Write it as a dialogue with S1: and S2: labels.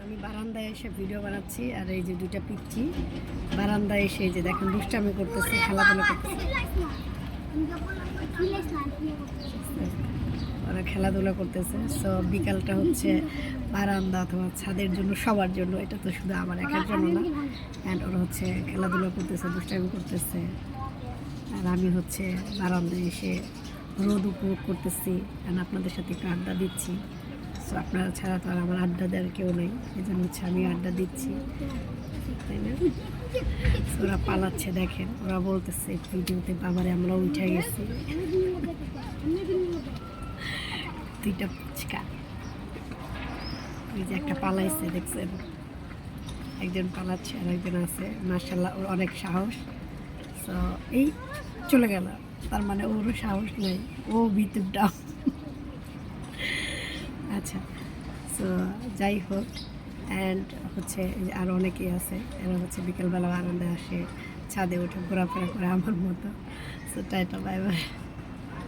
S1: আমি বারান্দায় এসে ভিডিও বানাচ্ছি আর এই যে দুইটা পিচ্ছি বারান্দায় এসে এই যে দেখেন দুষ্টামি করতেছে, খেলাধুলা করতেছে। ওরা খেলাধুলা করতেছে। সো বিকালটা হচ্ছে বারান্দা অথবা ছাদের জন্য, সবার জন্য, এটা তো শুধু আমার একার জন্য না। অ্যান্ড ওরা হচ্ছে খেলাধুলা করতেছে, দুষ্টামি করতেছে, আর আমি হচ্ছে বারান্দায় এসে রোদ উপভোগ করতেছি অ্যান্ড আপনাদের সাথে একটু আড্ডা দিচ্ছি। সো আপনারা ছাড়া তো আর আমার আড্ডা দেওয়ার কেউ নেই, এই জন্য হচ্ছে আমি আড্ডা দিচ্ছি, তাই না? ওরা পালাচ্ছে, দেখেন ওরা বলতেছে ভিডিওতে বাবারে আমরা উঠে গেছি। দুইটা ফুচকা, ওই যে একটা পালাইছে দেখছেন, একজন পালাচ্ছে আর একজন আছে, মার্শাল্লাহ ওর অনেক সাহস। সো এই চলে গেল, তার মানে ওরও সাহস নেই, ও ভিতরটা। আচ্ছা, সো যাই হোক, অ্যান্ড হচ্ছে আরও অনেকেই আছে, এরা হচ্ছে বিকেলবেলা বারান্দায় আসে, ছাদে উঠে ঘোরাফেরা করে আমার মতো। So tata, bye bye.